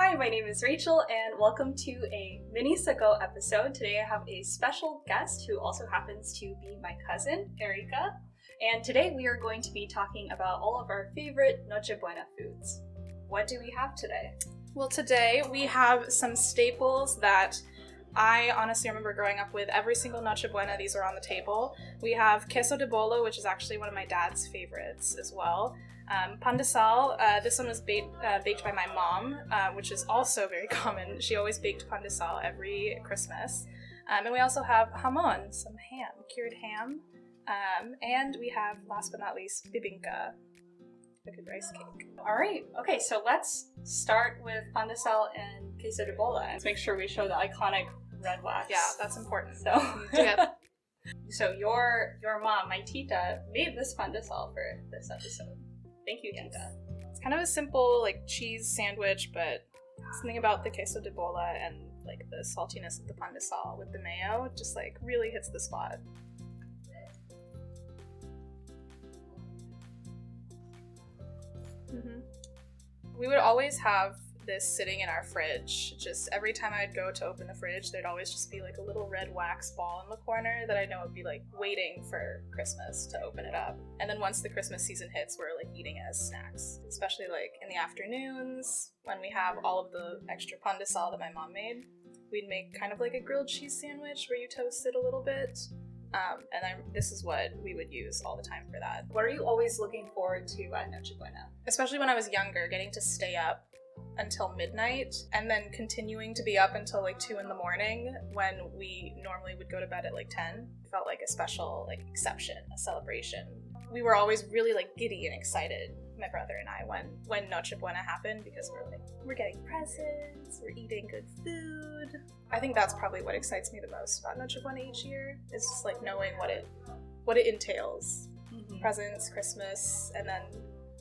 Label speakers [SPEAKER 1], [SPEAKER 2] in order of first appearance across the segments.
[SPEAKER 1] Hi, my name is Rachel, and welcome to a Mini Sago episode. Today I have a special guest who also happens to be my cousin, Erika. And today we are going to be talking about all of our favorite Noche Buena foods. What do we have today?
[SPEAKER 2] Well, today we have some staples that I honestly remember growing up with. Every single Noche Buena, these are on the table. We have queso de bola, which is actually one of my dad's favorites as well. Pan de sal, this one was baked by my mom, which is also very common. She always baked pan de sal every Christmas. And we also have Hamon, some ham, cured ham. And we have, last but not least, bibingka, a good rice cake.
[SPEAKER 1] All right. Okay, so let's start with pan de sal and queso de bola. Let's make sure we show the iconic red wax.
[SPEAKER 2] Yeah, that's important.
[SPEAKER 1] So your mom, my tita, made this pan de sal for this episode. Thank you, tita.
[SPEAKER 2] It's kind of a simple like cheese sandwich, but something about the queso de bola and like the saltiness of the pan de sal with the mayo just like really hits the spot. We would always have this sitting in our fridge. Just every time I'd go to open the fridge, there'd always just be like a little red wax ball in the corner that I know would be like waiting for Christmas to open it up. And then once the Christmas season hits, we're like eating it as snacks, especially like in the afternoons when we have all of the extra pan de sal that my mom made. We'd make kind of like a grilled cheese sandwich where you toast it a little bit. This is what we would use all the time for that.
[SPEAKER 1] What are you always looking forward to at Noche Buena?
[SPEAKER 2] Especially when I was younger, getting to stay up until midnight and then continuing to be up until like 2 a.m. when we normally would go to bed at like 10. It felt like a special like exception, a celebration. We were always really like giddy and excited, my brother and I, when Noche Buena happened, because we're getting presents, we're eating good food. I think that's probably what excites me the most about Noche Buena each year, is just like knowing what it entails. Mm-hmm. Presents, Christmas, and then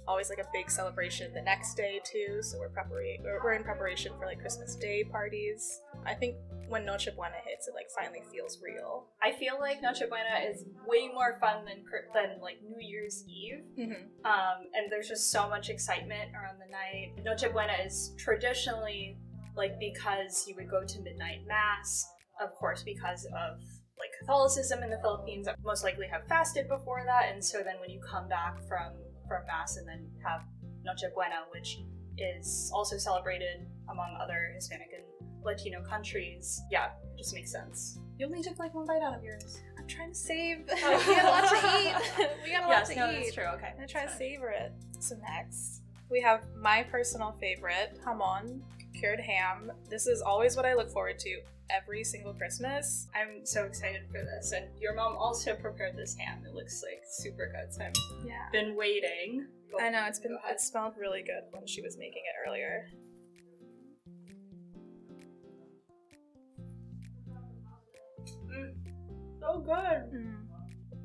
[SPEAKER 2] always like a big celebration the next day too, so we're in preparation for like Christmas Day parties. I think when Noche Buena hits, it like finally feels real.
[SPEAKER 1] I feel like Noche Buena is way more fun than like New Year's Eve. Mm-hmm. And there's just so much excitement around the night. Noche Buena is traditionally like, because you would go to midnight mass, of course, because of like Catholicism in the Philippines, most likely have fasted before that, and so then when you come back from mass and then have Noche Buena, which is also celebrated among other Hispanic and Latino countries, yeah, it just makes sense. You only took like one bite out of yours.
[SPEAKER 2] I'm trying to save. We got a lot to eat. We got a lot to eat.
[SPEAKER 1] That's true. Okay.
[SPEAKER 2] I'm gonna try to savor it. So next, we have my personal favorite, Hamon, cured ham. This is always what I look forward to every single Christmas.
[SPEAKER 1] I'm so excited for this, and your mom also prepared this ham. It looks like super good, so I've been waiting.
[SPEAKER 2] I know, it smelled really good when she was making it earlier.
[SPEAKER 1] So good.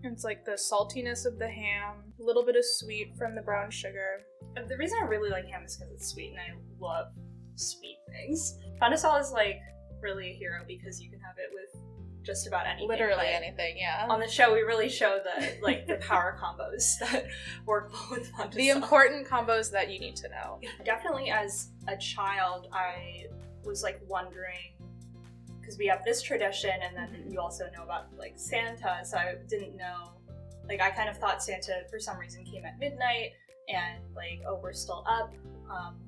[SPEAKER 2] It's like the saltiness of the ham, a little bit of sweet from the brown sugar.
[SPEAKER 1] The reason I really like ham is because it's sweet, and I love sweet things. Pan de sal is like really a hero because you can have it with just about anything.
[SPEAKER 2] Literally anything, yeah.
[SPEAKER 1] On the show, we really show the power combos that work well with pan de sal.
[SPEAKER 2] The important combos that you need to know.
[SPEAKER 1] Definitely, as a child, I was like wondering, because we have this tradition, and then you also know about like Santa, so I didn't know. Like, I kind of thought Santa for some reason came at midnight, and like, oh, we're still up,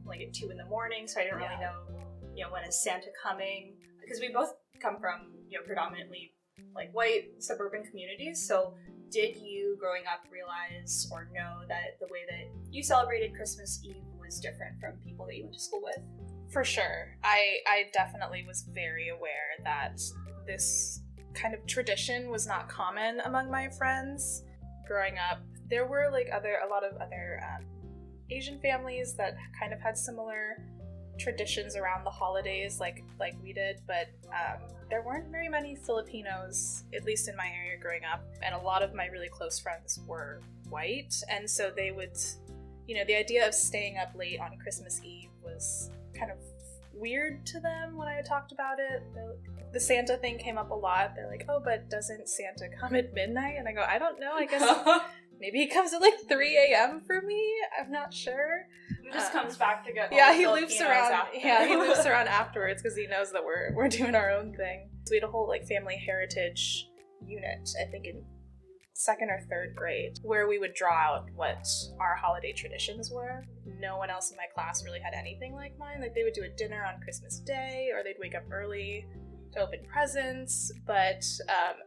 [SPEAKER 1] like at 2 a.m, so I didn't really know, when is Santa coming? Because we both come from, predominantly like white suburban communities. So did you growing up realize or know that the way that you celebrated Christmas Eve was different from people that you went to school with?
[SPEAKER 2] For sure. I definitely was very aware that this kind of tradition was not common among my friends. Growing up, there were like a lot of other Asian families that kind of had similar traditions around the holidays like we did, but there weren't very many Filipinos, at least in my area growing up, and a lot of my really close friends were white, and so they would, the idea of staying up late on Christmas Eve was kind of weird to them when I talked about it. The Santa thing came up a lot. They're like, oh, but doesn't Santa come at midnight? And I go, I don't know, I guess maybe he comes at like 3 a.m. for me? I'm not sure.
[SPEAKER 1] He just comes back to get
[SPEAKER 2] yeah,
[SPEAKER 1] all the
[SPEAKER 2] he loops
[SPEAKER 1] Filipinos
[SPEAKER 2] around.
[SPEAKER 1] after.
[SPEAKER 2] Yeah, he loops around afterwards because he knows that we're doing our own thing. So we had a whole like family heritage unit, I think in 2nd or 3rd grade, where we would draw out what our holiday traditions were. No one else in my class really had anything like mine. Like they would do a dinner on Christmas Day, or they'd wake up early to open presents, but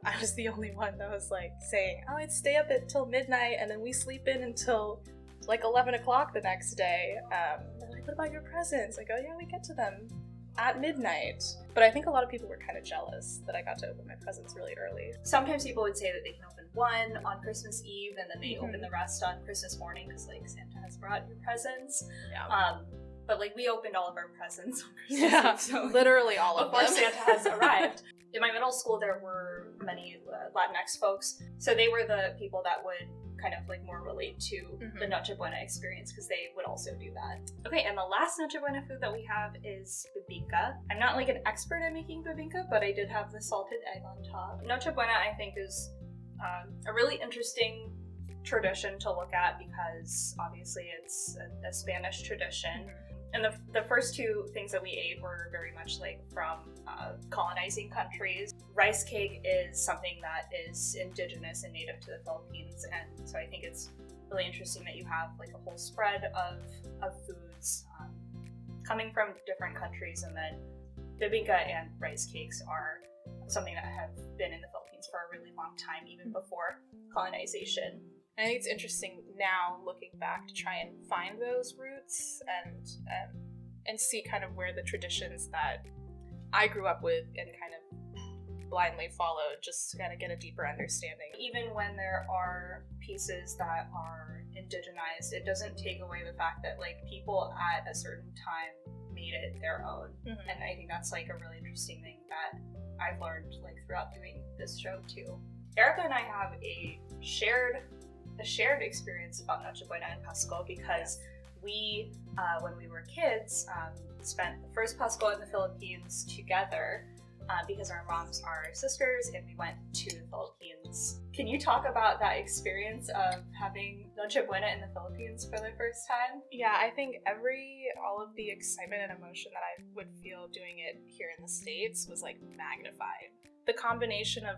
[SPEAKER 2] I was the only one that was like saying, oh, I'd stay up until midnight and then we sleep in until like 11 o'clock the next day. They're like, what about your presents? I go, yeah, we get to them at midnight. But I think a lot of people were kind of jealous that I got to open my presents really early.
[SPEAKER 1] Sometimes people would say that they can open one on Christmas Eve and then they open the rest on Christmas morning because like Santa has brought your presents.
[SPEAKER 2] Yeah.
[SPEAKER 1] But like we opened all of our presents on Christmas Eve, so
[SPEAKER 2] literally all of them.
[SPEAKER 1] before Santa has arrived. In my middle school, there were many Latinx folks, so they were the people that would kind of like more relate to the Noche Buena experience because they would also do that. Okay, and the last Noche Buena food that we have is bibingka. I'm not like an expert at making bibingka, but I did have the salted egg on top. Noche Buena, I think, is a really interesting tradition to look at because obviously it's a Spanish tradition. And the first 2 things that we ate were very much like from colonizing countries. Rice cake is something that is indigenous and native to the Philippines, and so I think it's really interesting that you have like a whole spread of foods coming from different countries, and then bibingka and rice cakes are something that have been in the Philippines for a really long time, even before colonization.
[SPEAKER 2] I think it's interesting now looking back to try and find those roots and see kind of where the traditions that I grew up with and kind of blindly followed, just to kind of get a deeper understanding.
[SPEAKER 1] Even when there are pieces that are indigenized, it doesn't take away the fact that like people at a certain time made it their own. And I think that's like a really interesting thing that I've learned like throughout doing this show too. Erika and I have a shared experience about Noche Buena and Pasko because we, when we were kids, spent the first Pasko in the Philippines together because our moms are sisters and we went to the Philippines. Can you talk about that experience of having Noche Buena in the Philippines for the first time?
[SPEAKER 2] Yeah, I think all of the excitement and emotion that I would feel doing it here in the States was like magnified. The combination of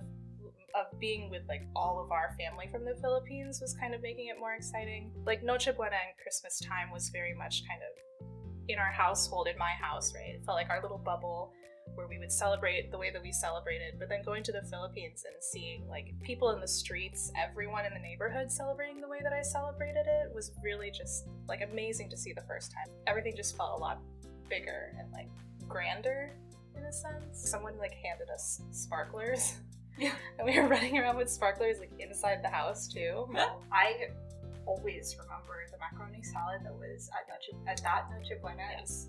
[SPEAKER 2] being with like all of our family from the Philippines was kind of making it more exciting. Like Noche Buena and Christmas time was very much kind of in our household, in my house, right? It felt like our little bubble where we would celebrate the way that we celebrated, but then going to the Philippines and seeing like people in the streets, everyone in the neighborhood celebrating the way that I celebrated it was really just like amazing to see the first time. Everything just felt a lot bigger and like grander in a sense. Someone like handed us sparklers. Yeah. And we were running around with sparklers like inside the house too.
[SPEAKER 1] I always remember the macaroni salad that was at that Noche Buena. It's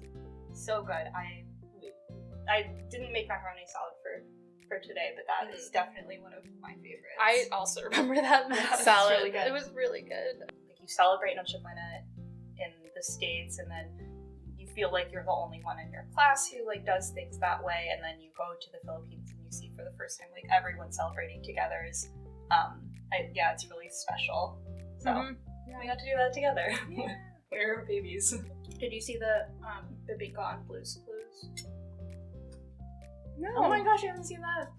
[SPEAKER 1] so good. I didn't make macaroni salad for today, but that is definitely one of my favorites.
[SPEAKER 2] I also remember that salad.
[SPEAKER 1] Really good.
[SPEAKER 2] It was really good.
[SPEAKER 1] Like you celebrate Noche Buena in the States, and then you feel like you're the only one in your class who like does things that way, and then you go to the Philippines and you see for the first time like everyone celebrating together is it's really special. So we got to do that together. Yeah. We were babies. Did you see the Bubinka on Blue's Clues?
[SPEAKER 2] No.
[SPEAKER 1] Oh my gosh, you haven't seen that?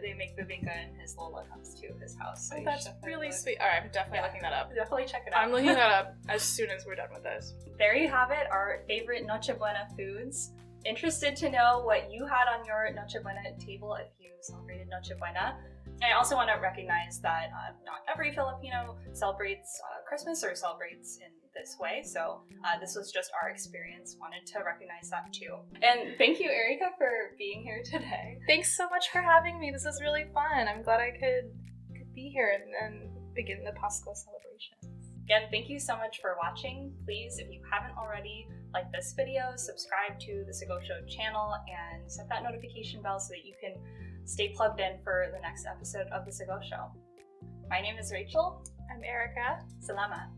[SPEAKER 1] They make Bubinka and his Lola comes to his house. So
[SPEAKER 2] that's really sweet. Alright, I'm definitely looking that up.
[SPEAKER 1] Definitely check it out.
[SPEAKER 2] I'm looking that up as soon as we're done with this.
[SPEAKER 1] There you have it, our favorite Noche Buena foods. Interested to know what you had on your Noche Buena table if you celebrated Noche Buena. I also want to recognize that not every Filipino celebrates Christmas or celebrates in this way, so this was just our experience. Wanted to recognize that too. And thank you, Erika, for being here today.
[SPEAKER 2] Thanks so much for having me. This was really fun. I'm glad I could be here and begin the Pasko celebration.
[SPEAKER 1] Again, thank you so much for watching. Please, if you haven't already, like this video, subscribe to the Sago Show channel, and set that notification bell so that you can stay plugged in for the next episode of the Sago Show. My name is Rachel.
[SPEAKER 2] I'm Erika.
[SPEAKER 1] Salamat.